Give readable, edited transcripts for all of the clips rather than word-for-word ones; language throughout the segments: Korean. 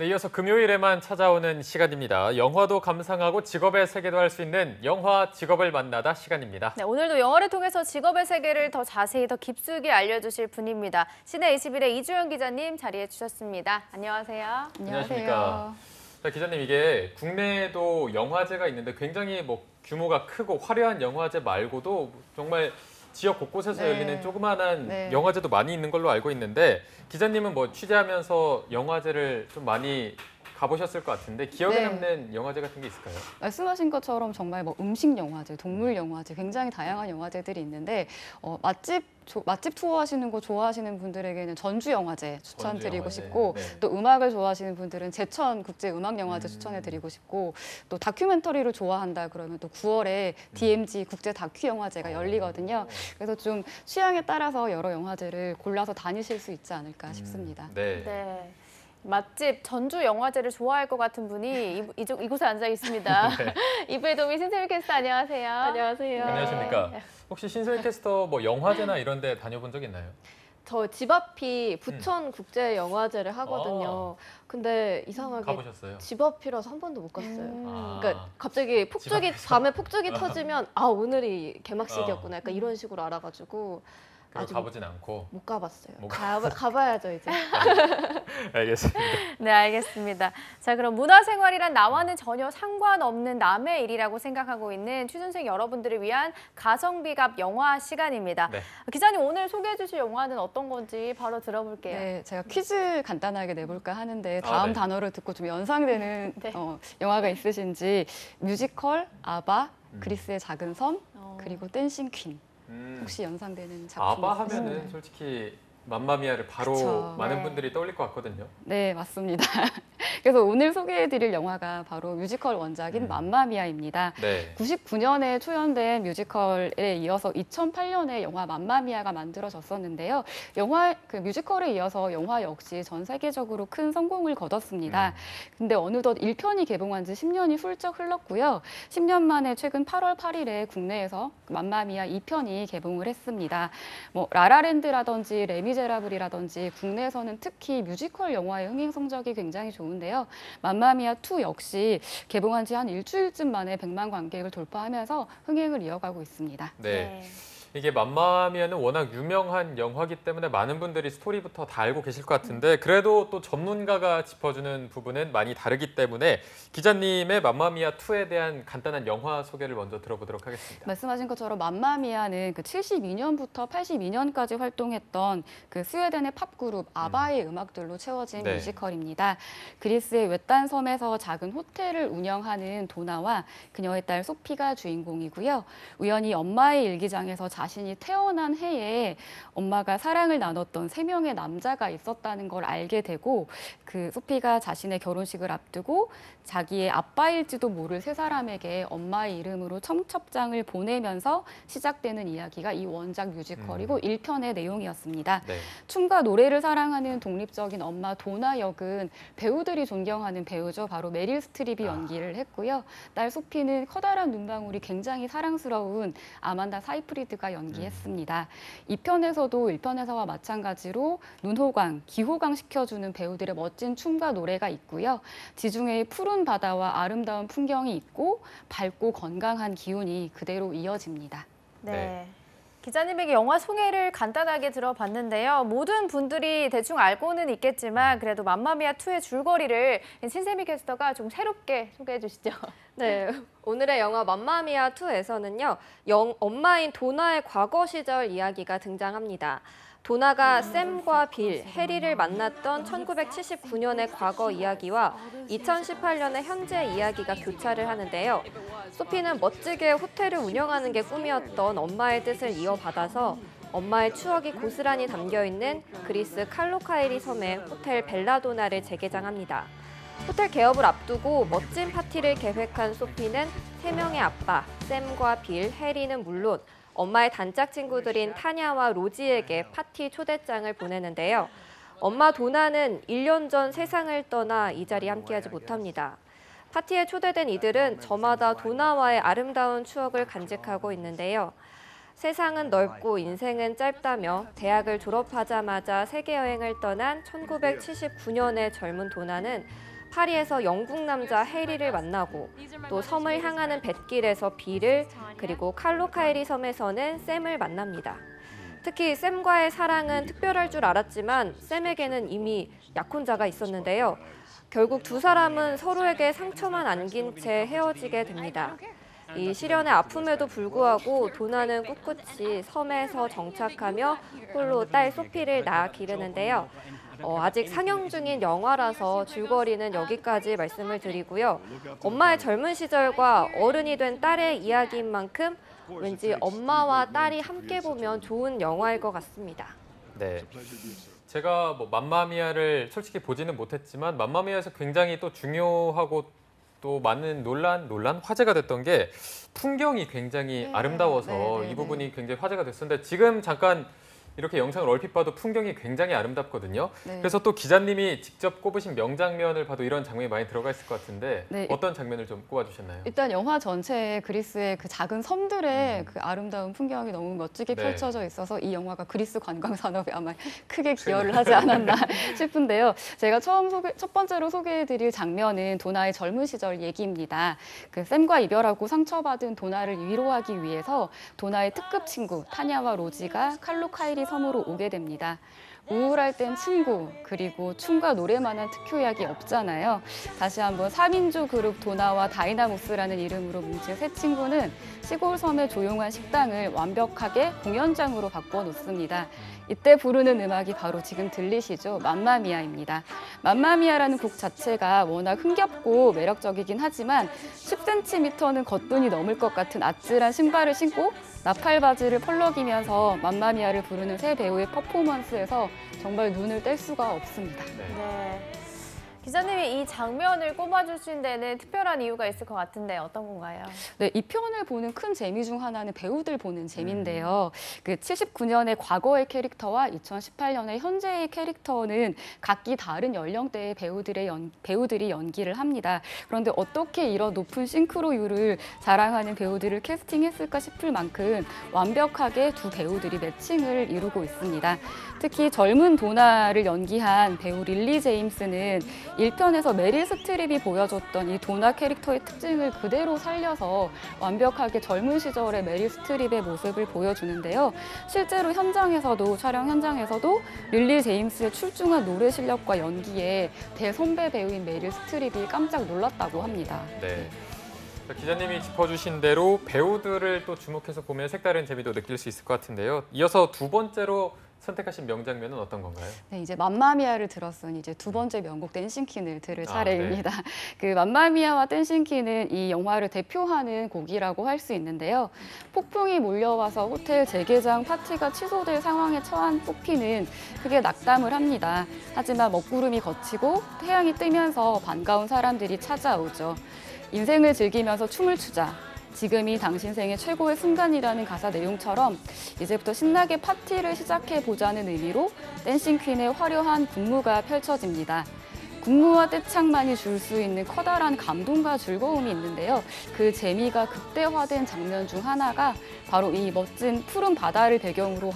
네, 이어서 금요일에만 찾아오는 시간입니다. 영화도 감상하고 직업의 세계도 할 수 있는 영화 직업을 만나다 시간입니다. 네, 오늘도 영화를 통해서 직업의 세계를 더 자세히 더 깊숙이 알려주실 분입니다. 시내 21의 이주연 기자님 자리해 주셨습니다. 안녕하세요. 안녕하십니까. 자, 기자님, 이게 국내에도 영화제가 있는데 굉장히 규모가 크고 화려한 영화제 말고도 정말 지역 곳곳에서 열리는 조그마한 영화제도 많이 있는 걸로 알고 있는데, 기자님은 취재하면서 영화제를 좀 많이 가보셨을 것 같은데 기억에 남는 영화제 같은 게 있을까요? 말씀하신 것처럼 정말 음식 영화제, 동물 영화제, 굉장히 다양한 영화제들이 있는데 맛집 투어 하시는 거 좋아하시는 분들에게는 전주 영화제 추천드리고 싶고, 또 음악을 좋아하시는 분들은 제천 국제 음악 영화제 추천해드리고 싶고, 또 다큐멘터리를 좋아한다 그러면 또 9월에 DMZ 국제 다큐 영화제가 열리거든요. 그래서 좀 취향에 따라서 여러 영화제를 골라서 다니실 수 있지 않을까 싶습니다. 네. 맛집 전주 영화제를 좋아할 것 같은 분이 이곳에 앉아 있습니다. 이배동희 신세미 캐스터 안녕하세요. 안녕하세요. 안녕하십니까. 혹시 신세미 캐스터 영화제나 이런 데 다녀본 적 있나요? 저 집 앞이 부천 국제 영화제를 하거든요. 근데 이상하게 가보셨어요? 집 앞이라서 한 번도 못 갔어요. 그러니까 갑자기 밤에 폭죽이 터지면 오늘이 개막식이었구나. 약간 이런 식으로 알아가지고 아직 가보진 않고. 못 가봤어요. 가봐야죠 이제. 알겠습니다. 네, 알겠습니다. 자, 그럼 문화생활이란 나와는 전혀 상관없는 남의 일이라고 생각하고 있는 취준생 여러분들을 위한 가성비갑 영화 시간입니다. 네. 기자님, 오늘 소개해 주실 영화는 어떤 건지 바로 들어볼게요. 네, 제가 퀴즈 간단하게 내볼까 하는데 다음 단어를 듣고 좀 연상되는 영화가 있으신지. 뮤지컬, 아바, 그리스의 작은 섬, 그리고 댄싱 퀸. 혹시 연상되는 작품 아바 하면은 솔직히 맘마미아를 바로 많은 분들이 떠올릴 것 같거든요. 네, 맞습니다. 그래서 오늘 소개해드릴 영화가 바로 뮤지컬 원작인 맘마미아입니다. 99년에 초연된 뮤지컬에 이어서 2008년에 영화 맘마미아가 만들어졌었는데요. 뮤지컬에 이어서 영화 역시 전 세계적으로 큰 성공을 거뒀습니다. 근데 어느덧 1편이 개봉한 지 10년이 훌쩍 흘렀고요. 10년 만에 최근 8월 8일에 국내에서 맘마미아 2편이 개봉을 했습니다. 라라랜드라든지 레미제라블이라든지 국내에서는 특히 뮤지컬 영화의 흥행 성적이 굉장히 좋은데요. 맘마미아 2 역시 개봉한 지 한 일주일쯤 만에 100만 관객을 돌파하면서 흥행을 이어가고 있습니다. 네. 이게 맘마미아는 워낙 유명한 영화이기 때문에 많은 분들이 스토리부터 다 알고 계실 것 같은데, 그래도 또 전문가가 짚어주는 부분은 많이 다르기 때문에 기자님의 맘마미아 2에 대한 간단한 영화 소개를 먼저 들어보도록 하겠습니다. 말씀하신 것처럼 맘마미아는 72년부터 82년까지 활동했던 스웨덴의 팝그룹 아바의 음악들로 채워진 뮤지컬입니다. 그리스의 외딴 섬에서 작은 호텔을 운영하는 도나와 그녀의 딸 소피가 주인공이고요. 우연히 엄마의 일기장에서 자신이 태어난 해에 엄마가 사랑을 나눴던 3명의 남자가 있었다는 걸 알게 되고, 소피가 자신의 결혼식을 앞두고 자기의 아빠일지도 모를 3사람에게 엄마의 이름으로 청첩장을 보내면서 시작되는 이야기가 이 원작 뮤지컬이고 1편의 내용이었습니다. 춤과 노래를 사랑하는 독립적인 엄마 도나 역은 배우들이 존경하는 배우죠. 바로 메릴 스트립이 연기를 했고요. 딸 소피는 커다란 눈방울이 굉장히 사랑스러운 아만다 사이프리드가 연기했습니다. 2편에서도 1편에서와 마찬가지로 눈호강, 기호강 시켜주는 배우들의 멋진 춤과 노래가 있고요. 지중해의 푸른 바다와 아름다운 풍경이 있고 밝고 건강한 기운이 그대로 이어집니다. 네. 기자님에게 영화 소개를 간단하게 들어봤는데요. 모든 분들이 대충 알고는 있겠지만 그래도 맘마미아 2의 줄거리를 신세미 캐스터가 좀 새롭게 소개해 주시죠. 네, 오늘의 영화 맘마미아 2에서는요. 엄마인 도나의 과거 시절 이야기가 등장합니다. 도나가 샘과 빌, 해리를 만났던 1979년의 과거 이야기와 2018년의 현재 이야기가 교차를 하는데요. 소피는 멋지게 호텔을 운영하는 게 꿈이었던 엄마의 뜻을 이어받아서 엄마의 추억이 고스란히 담겨있는 그리스 칼로카이리 섬의 호텔 벨라도나를 재개장합니다. 호텔 개업을 앞두고 멋진 파티를 계획한 소피는 3명의 아빠, 샘과 빌, 해리는 물론 엄마의 단짝 친구들인 타냐와 로지에게 파티 초대장을 보내는데요. 엄마 도나는 1년 전 세상을 떠나 이 자리에 함께하지 못합니다. 파티에 초대된 이들은 저마다 도나와의 아름다운 추억을 간직하고 있는데요. 세상은 넓고 인생은 짧다며 대학을 졸업하자마자 세계 여행을 떠난 1979년의 젊은 도나는 파리에서 영국 남자 해리를 만나고 또 섬을 향하는 뱃길에서 빌을 그리고 칼로카이리 섬에서는 샘을 만납니다. 특히 샘과의 사랑은 특별할 줄 알았지만 샘에게는 이미 약혼자가 있었는데요. 결국 두 사람은 서로에게 상처만 안긴 채 헤어지게 됩니다. 이 시련의 아픔에도 불구하고 도나는 꿋꿋이 섬에서 정착하며 홀로 딸 소피를 낳아 기르는데요. 아직 상영 중인 영화라서 줄거리는 여기까지 말씀을 드리고요. 엄마의 젊은 시절과 어른이 된 딸의 이야기인 만큼 왠지 엄마와 딸이 함께 보면 좋은 영화일 것 같습니다. 네. 제가 뭐 맘마미아를 솔직히 보지는 못했지만 맘마미아에서 굉장히 또 중요하고 또 많은 논란 화제가 됐던 게 풍경이 굉장히 아름다워서 이 부분이 굉장히 화제가 됐었는데 지금 잠깐 이렇게 영상을 얼핏 봐도 풍경이 굉장히 아름답거든요. 네. 그래서 또 기자님이 직접 꼽으신 명장면을 봐도 이런 장면이 많이 들어가 있을 것 같은데 네. 어떤 장면을 좀 꼽아주셨나요? 일단 영화 전체에 그리스의 그 작은 섬들의 그 아름다운 풍경이 너무 멋지게 네. 펼쳐져 있어서 이 영화가 그리스 관광 산업에 아마 크게 기여를 하지 않았나 싶은데요. 제가 첫 번째로 소개해드릴 장면은 도나의 젊은 시절 얘기입니다. 그 샘과 이별하고 상처받은 도나를 위로하기 위해서 도나의 특급 친구 타냐와 로지가 칼로카이리 섬으로 오게 됩니다. 우울할 땐 친구, 그리고 춤과 노래만한 특효약이 없잖아요. 다시 한번 4민조 그룹 도나와 다이나모스라는 이름으로 뭉친 세 친구는 시골 섬의 조용한 식당을 완벽하게 공연장으로 바꿔놓습니다. 이때 부르는 음악이 바로 지금 들리시죠? 맘마미아입니다. 맘마미아라는 곡 자체가 워낙 흥겹고 매력적이긴 하지만 10cm는 거뜬히 넘을 것 같은 아찔한 신발을 신고 나팔바지를 펄럭이면서 맘마미아를 부르는 세 배우의 퍼포먼스에서 정말 눈을 뗄 수가 없습니다. 네. 기자님이 이 장면을 꼽아주신 데는 특별한 이유가 있을 것 같은데 어떤 건가요? 네, 이 편을 보는 큰 재미 중 하나는 배우들 보는 재미인데요. 그 79년의 과거의 캐릭터와 2018년의 현재의 캐릭터는 각기 다른 연령대의 배우들이 연기를 합니다. 그런데 어떻게 이런 높은 싱크로율을 자랑하는 배우들을 캐스팅했을까 싶을 만큼 완벽하게 두 배우들이 매칭을 이루고 있습니다. 특히 젊은 도나를 연기한 배우 릴리 제임스는 1편에서 메릴 스트립이 보여줬던 이 도나 캐릭터의 특징을 그대로 살려서 완벽하게 젊은 시절의 메릴 스트립의 모습을 보여주는데요. 실제로 촬영 현장에서도 릴리 제임스의 출중한 노래 실력과 연기에 대선배 배우인 메릴 스트립이 깜짝 놀랐다고 합니다. 네. 기자님이 짚어주신 대로 배우들을 또 주목해서 보면 색다른 재미도 느낄 수 있을 것 같은데요. 이어서 두 번째로 선택하신 명장면은 어떤 건가요? 네, 이제 맘마미아를 들었으니 이제 두 번째 명곡 댄싱퀸을 들을 차례입니다. 네. 그 맘마미아와 댄싱퀸은 이 영화를 대표하는 곡이라고 할 수 있는데요. 폭풍이 몰려와서 호텔 재개장 파티가 취소될 상황에 처한 포피는 크게 낙담을 합니다. 하지만 먹구름이 걷히고 태양이 뜨면서 반가운 사람들이 찾아오죠. 인생을 즐기면서 춤을 추자. 지금이 당신 생애 최고의 순간이라는 가사 내용처럼 이제부터 신나게 파티를 시작해보자는 의미로 댄싱퀸의 화려한 군무가 펼쳐집니다. 군무와 떼창만이 줄 수 있는 커다란 감동과 즐거움이 있는데요. 그 재미가 극대화된 장면 중 하나가 바로 이 멋진 푸른 바다를 배경으로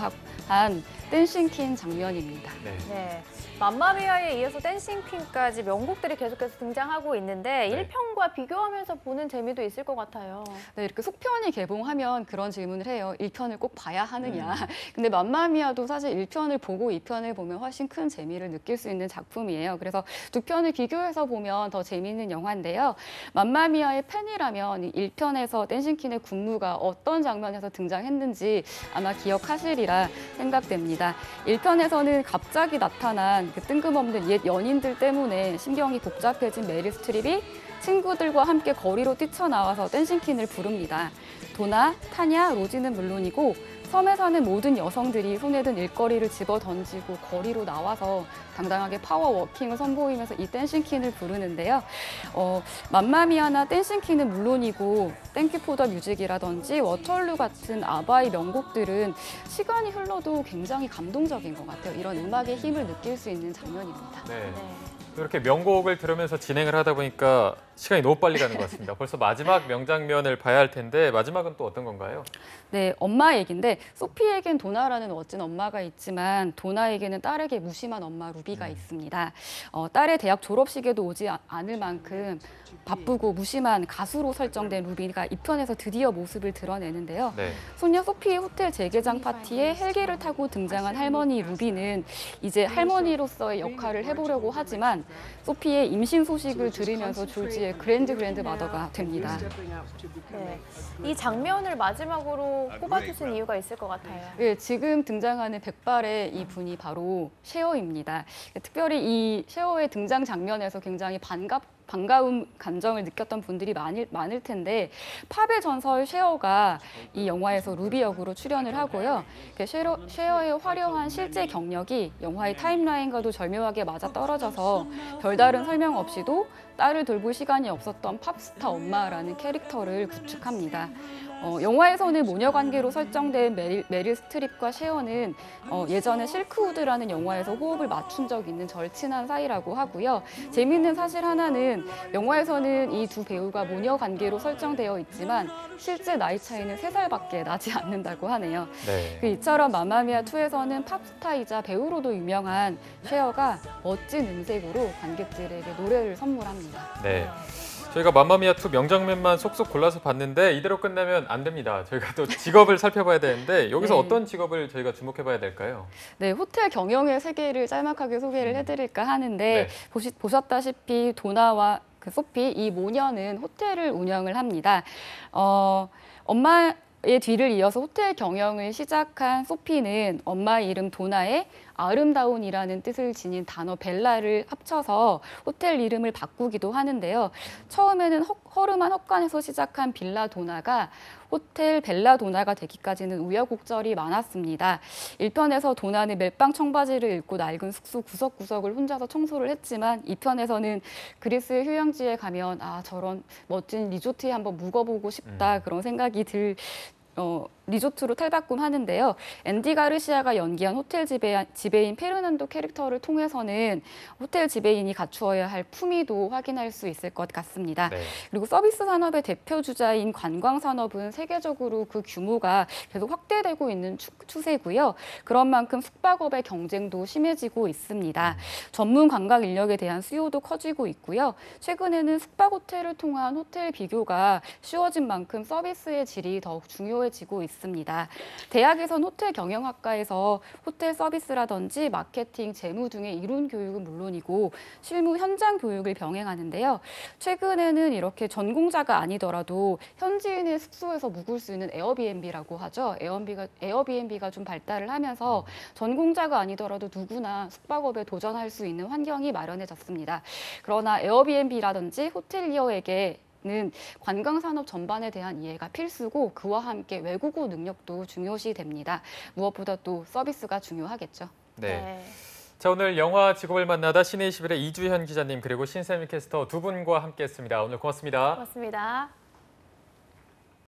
한 댄싱퀸 장면입니다. 네. 맘마미아에 이어서 댄싱퀸까지 명곡들이 계속해서 등장하고 있는데 네. 1편과 비교하면서 보는 재미도 있을 것 같아요. 네, 이렇게 속편이 개봉하면 그런 질문을 해요. 1편을 꼭 봐야 하느냐. 근데 맘마미아도 사실 1편을 보고 2편을 보면 훨씬 큰 재미를 느낄 수 있는 작품이에요. 그래서 두 편을 비교해서 보면 더 재미있는 영화인데요. 맘마미아의 팬이라면 1편에서 댄싱퀸의 군무가 어떤 장면에서 등장했는지 아마 기억하시리라 생각됩니다. 1편에서는 갑자기 나타난 그 뜬금없는 옛 연인들 때문에 신경이 복잡해진 메릴 스트립이 친구들과 함께 거리로 뛰쳐나와서 댄싱퀸을 부릅니다. 도나, 타냐, 로지는 물론이고 섬에 사는 모든 여성들이 손에 든 일거리를 집어 던지고 거리로 나와서 당당하게 파워워킹을 선보이면서 이 댄싱퀸을 부르는데요. 맘마미아나 댄싱퀸은 물론이고 땡큐 포 더 뮤직이라든지 워털루 같은 아바의 명곡들은 시간이 흘러도 굉장히 감동적인 것 같아요. 이런 음악의 힘을 느낄 수 있는 장면입니다. 네. 이렇게 명곡을 들으면서 진행을 하다 보니까 시간이 너무 빨리 가는 것 같습니다. 벌써 마지막 명장면을 봐야 할 텐데 마지막은 또 어떤 건가요? 네, 엄마 얘기인데 소피에겐 도나라는 멋진 엄마가 있지만 도나에게는 딸에게 무심한 엄마 루비가 있습니다. 딸의 대학 졸업식에도 오지 않을 만큼 바쁘고 무심한 가수로 설정된 루비가 이 편에서 드디어 모습을 드러내는데요. 네. 소녀 소피의 호텔 재개장 파티에 헬기를 타고 등장한 할머니 루비는 이제 할머니로서의 역할을 해보려고 하지만 소피의 임신 소식을 들으면서 졸지의 그랜드 마더가 됩니다. 네. 이 장면을 마지막으로 꼽아주신 이유가 있을 것 같아요. 네, 지금 등장하는 백발의 이 분이 바로 셰어입니다. 특별히 이 셰어의 등장 장면에서 굉장히 반가운 감정을 느꼈던 분들이 많을 텐데 팝의 전설 셰어가 이 영화에서 루비 역으로 출연을 하고요. 셰어의 화려한 실제 경력이 영화의 타임라인과도 절묘하게 맞아떨어져서 별다른 설명 없이도 딸을 돌볼 시간이 없었던 팝스타 엄마라는 캐릭터를 구축합니다. 영화에서는 모녀 관계로 설정된 메릴 스트립과 셰어는 예전에 실크우드라는 영화에서 호흡을 맞춘 적 있는 절친한 사이라고 하고요. 재미있는 사실 하나는 영화에서는 이 두 배우가 모녀 관계로 설정되어 있지만 실제 나이 차이는 3살밖에 나지 않는다고 하네요. 네. 이처럼 마마미아2에서는 팝스타이자 배우로도 유명한 셰어가 멋진 음색으로 관객들에게 노래를 선물합니다. 네. 저희가 맘마미아2 명장면만 속속 골라서 봤는데 이대로 끝나면 안 됩니다. 저희가 또 직업을 살펴봐야 되는데 여기서 네. 어떤 직업을 저희가 주목해봐야 될까요? 네, 호텔 경영의 세계를 짤막하게 소개를 해드릴까 하는데 네. 보셨다시피 도나와 그 소피 이 모녀는 호텔을 운영을 합니다. 엄마의 뒤를 이어서 호텔 경영을 시작한 소피는 엄마 이름 도나에 아름다운이라는 뜻을 지닌 단어 벨라를 합쳐서 호텔 이름을 바꾸기도 하는데요. 처음에는 허름한 헛간에서 시작한 빌라 도나가 호텔 벨라 도나가 되기까지는 우여곡절이 많았습니다. 1편에서 도나는 멜빵 청바지를 입고 낡은 숙소 구석구석을 혼자서 청소를 했지만 2편에서는 그리스 휴양지에 가면 저런 멋진 리조트에 한번 묵어보고 싶다 그런 생각이 리조트로 탈바꿈하는데요. 앤디 가르시아가 연기한 호텔 지배인 페르난도 캐릭터를 통해서는 호텔 지배인이 갖추어야 할 품위도 확인할 수 있을 것 같습니다. 네. 그리고 서비스 산업의 대표 주자인 관광 산업은 세계적으로 그 규모가 계속 확대되고 있는 추세고요. 그런 만큼 숙박업의 경쟁도 심해지고 있습니다. 전문 관광 인력에 대한 수요도 커지고 있고요. 최근에는 숙박 호텔을 통한 호텔 비교가 쉬워진 만큼 서비스의 질이 더욱 중요해지고 있습니다. 대학에선 호텔 경영학과에서 호텔 서비스라든지 마케팅, 재무 등의 이론 교육은 물론이고 실무 현장 교육을 병행하는데요. 최근에는 이렇게 전공자가 아니더라도 현지인의 숙소에서 묵을 수 있는 에어비앤비라고 하죠. 에어비앤비가 좀 발달을 하면서 전공자가 아니더라도 누구나 숙박업에 도전할 수 있는 환경이 마련해졌습니다. 그러나 에어비앤비라든지 호텔리어에게 는 관광산업 전반에 대한 이해가 필수고 그와 함께 외국어 능력도 중요시 됩니다. 무엇보다 또 서비스가 중요하겠죠. 네. 자, 오늘 영화 직업을 만나다 시내21의 이주현 기자님 그리고 신세미 캐스터 두 분과 함께했습니다. 오늘 고맙습니다. 고맙습니다.